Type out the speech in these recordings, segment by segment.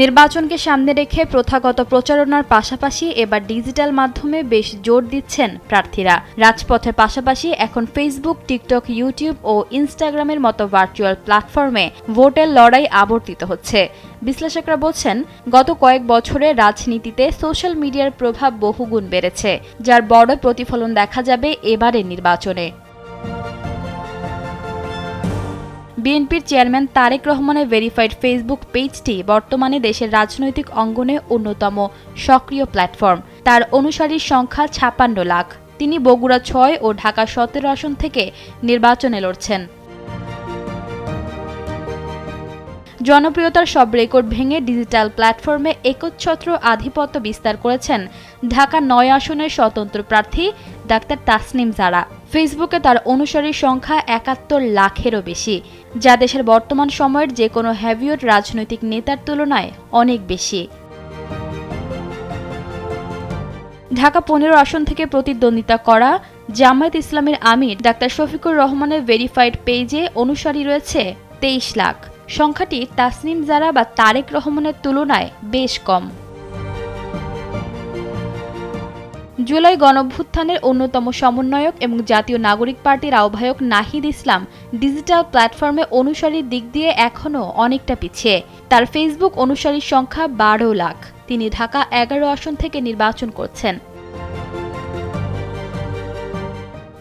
নির্বাচনকে সামনে রেখে প্রথাগত প্রচারণার পাশাপাশি এবার ডিজিটাল মাধ্যমে বেশ জোর দিচ্ছেন প্রার্থীরা। রাজপথের পাশাপাশি এখন ফেসবুক, টিকটক, ইউটিউব ও ইনস্টাগ্রামের মতো ভার্চুয়াল প্ল্যাটফর্মে ভোটের লড়াই আবর্তিত হচ্ছে। বিশ্লেষকরা বলছেন, গত কয়েক বছরে রাজনীতিতে সোশ্যাল মিডিয়ার প্রভাব বহুগুণ বেড়েছে, যার বড় প্রতিফলন দেখা যাবে এবারের নির্বাচনে। বিএনপির চেয়ারম্যান তারেক রহমানের ভেরিফাইড ফেসবুক পেজটি বর্তমানে দেশের রাজনৈতিক অঙ্গনে অন্যতম সক্রিয় প্ল্যাটফর্ম। তার অনুসারীর সংখ্যা ৫৬ লাখ। তিনি বগুড়া ৬ ও ঢাকা ১৭ আসন থেকে নির্বাচনে লড়ছেন। জনপ্রিয়তার সব রেকর্ড ভেঙে ডিজিটাল প্ল্যাটফর্মে একচ্ছত্র আধিপত্য বিস্তার করেছেন ঢাকা ৯ আসনের স্বতন্ত্র প্রার্থী ডাক্তার তাসনিম জারা। ফেসবুকে তার অনুসারীর সংখ্যা ৭১ লাখেরও বেশি, যা দেশের বর্তমান সময়ের যে কোনো হেভিওয়েট রাজনৈতিক নেতার তুলনায় অনেক বেশি। ঢাকা ১৫ আসন থেকে প্রতিদ্বন্দ্বিতা করা জামায়াত ইসলামীর আমির ডাক্তার শফিকুর রহমানের ভেরিফাইড পেজে অনুসারী রয়েছে ২৩ লাখ। সংখ্যাটি তাসনিম জারা বা তারেক রহমানের তুলনায় বেশ কম। জুলাই গণঅভ্যুত্থানের অন্যতম সমন্বয়ক এবং জাতীয় নাগরিক পার্টির আহ্বায়ক নাহিদ ইসলাম ডিজিটাল প্ল্যাটফর্মে অনুসারীর দিক দিয়ে এখনও অনেকটা পিছিয়ে। তার ফেসবুক অনুসারীর সংখ্যা ১২ লাখ। তিনি ঢাকা ১১ আসন থেকে নির্বাচন করছেন।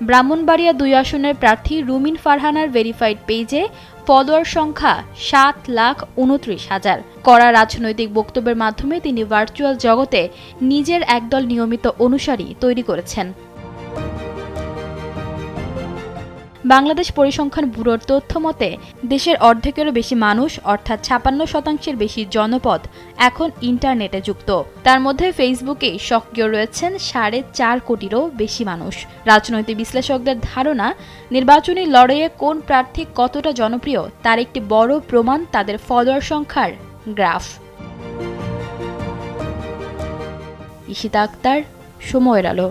ব্রাহ্মণবাড়িয়া ২ আসনের প্রার্থী রুমিন ফারহানার ভেরিফাইড পেজে ফলোয়ার সংখ্যা ৭,২৯,০০০। কড়া রাজনৈতিক বক্তব্যের মাধ্যমে তিনি ভার্চুয়াল জগতে নিজের একদল নিয়মিত অনুসারী তৈরি করেছেন। বাংলাদেশ পরিসংখ্যান ব্যুরোর তথ্য মতে দেশের অর্ধেকেরও বেশি মানুষ অর্থাৎ ৫৬% বেশি জনপদ এখন ইন্টারনেটে যুক্ত। তার মধ্যে ফেসবুকে সক্রিয় রয়েছেন ৪.৫ কোটিরও বেশি মানুষ। রাজনৈতিক বিশ্লেষকদের ধারণা, নির্বাচনী লড়াইয়ে কোন প্রার্থী কতটা জনপ্রিয় তার একটি বড় প্রমাণ তাদের ফলোয়ার সংখ্যার গ্রাফ। ঈশিতা আক্তার, সময়ের আলো।